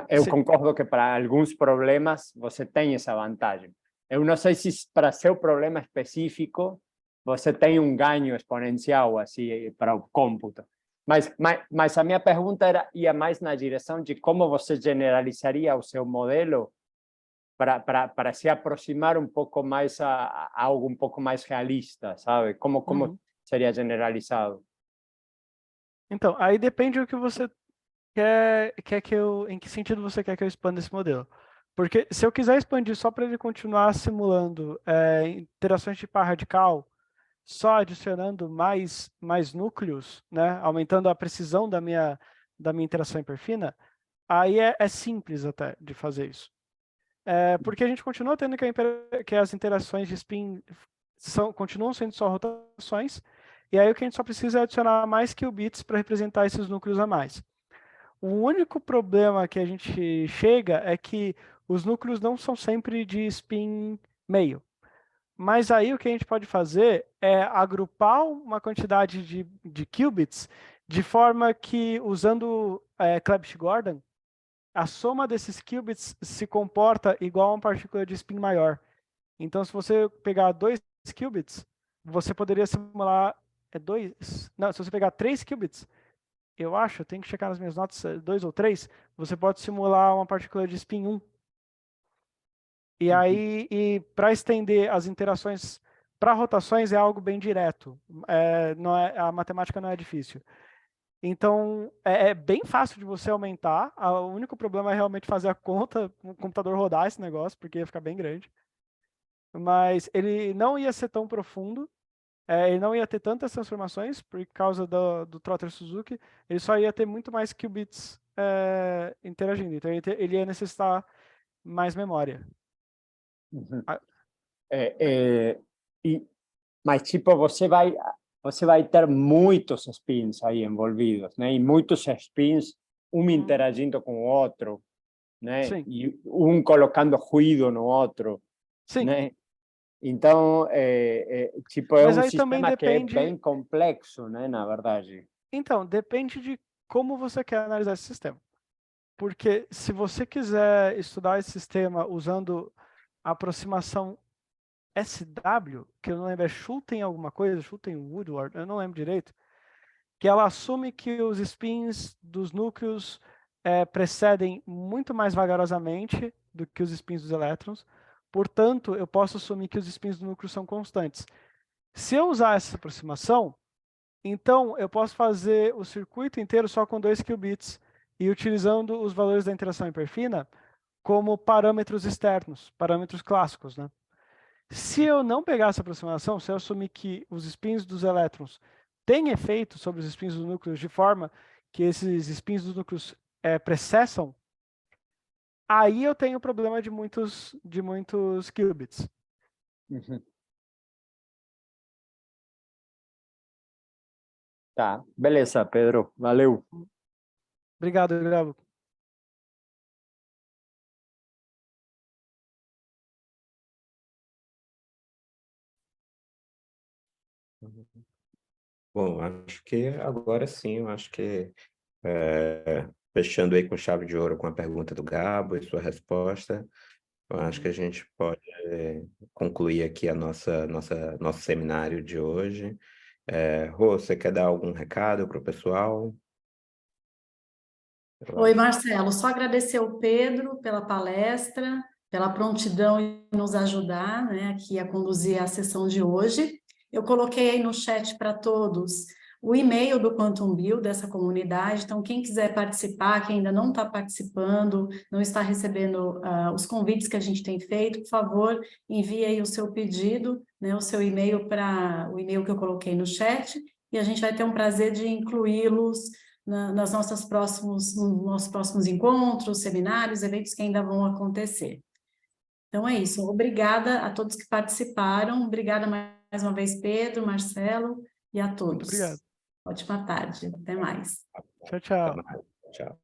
S4: Eu
S2: Sim.
S4: concordo que para alguns problemas você tem essa vantagem. Eu não sei se para seu problema específico você tem um ganho exponencial assim para o cômputo. Mas a minha pergunta ia mais na direção de como você generalizaria o seu modelo para se aproximar um pouco mais a algo um pouco mais realista, sabe? Como seria generalizado?
S2: Então, aí depende do que você em que sentido você quer que eu expanda esse modelo? Porque se eu quiser expandir só para ele continuar simulando interações de par radical, só adicionando mais núcleos, né, aumentando a precisão da minha interação hiperfina, aí é simples até de fazer isso. porque a gente continua tendo que as interações de spin continuam sendo só rotações, e aí o que a gente só precisa é adicionar mais qubits para representar esses núcleos a mais. O único problema que a gente chega é que os núcleos não são sempre de spin meio. Mas aí o que a gente pode fazer é agrupar uma quantidade de qubits de forma que, usando Clebsch-Gordon, a soma desses qubits se comporta igual a uma partícula de spin maior. Então, se você pegar 2 qubits, você poderia simular... Não, se você pegar 3 qubits, eu acho, eu tenho que checar nas minhas notas, 2 ou 3, você pode simular uma partícula de spin 1. E aí, para estender as interações para rotações é algo bem direto. A matemática não é difícil. Então, é bem fácil de você aumentar. O único problema é realmente fazer a conta, o computador rodar esse negócio, porque ia ficar bem grande. Mas ele não ia ser tão profundo, ele não ia ter tantas transformações por causa do Trotter-Suzuki, ele só ia ter muito mais qubits interagindo. Então, ele ia necessitar mais memória.
S4: Mas tipo, você vai ter muitos spins aí envolvidos, né? E muitos spins, um interagindo com o outro, né?
S2: Sim.
S4: E um colocando ruído no outro,
S2: Sim.
S4: né? Então, tipo,
S2: Mas
S4: um
S2: aí também
S4: sistema que é
S2: depende...
S4: bem complexo, né? Na verdade.
S2: Então, depende de como você quer analisar esse sistema. Porque se você quiser estudar esse sistema usando a aproximação SW, que eu não lembro, é Schulten alguma coisa, Schulten-Woodward, eu não lembro direito, que ela assume que os spins dos núcleos precedem muito mais vagarosamente do que os spins dos elétrons, portanto, eu posso assumir que os spins do núcleo são constantes. Se eu usar essa aproximação, então eu posso fazer o circuito inteiro só com 2 qubits e utilizando os valores da interação hiperfina como parâmetros externos, parâmetros clássicos, né? Se eu não pegar essa aproximação, se eu assumir que os spins dos elétrons têm efeito sobre os spins dos núcleos de forma que esses spins dos núcleos precessam, aí eu tenho o problema de muitos qubits.
S4: Tá, beleza, Pedro. Valeu.
S2: Obrigado, Gabo.
S1: Bom, acho que agora sim, eu acho que fechando aí com chave de ouro com a pergunta do Gabo e sua resposta, eu acho que a gente pode concluir aqui nosso seminário de hoje. Rô, você quer dar algum recado para o pessoal?
S5: Oi, Marcelo. Só agradecer ao Pedro pela palestra, pela prontidão em nos ajudar, né, aqui a conduzir a sessão de hoje. Eu coloquei aí no chat para todos o e-mail do Quantum Bill, dessa comunidade, então quem quiser participar, quem ainda não está participando, não está recebendo os convites que a gente tem feito, por favor, envie aí o seu pedido, né, o seu e-mail para o e-mail que eu coloquei no chat, e a gente vai ter um prazer de incluí-los nos nossos próximos encontros, seminários, eventos que ainda vão acontecer. Então é isso, obrigada a todos que participaram, obrigada mais uma vez, Pedro, Marcelo, e a todos.
S2: Muito obrigado.
S5: Ótima tarde, até mais.
S2: Tchau, tchau.
S1: Tchau.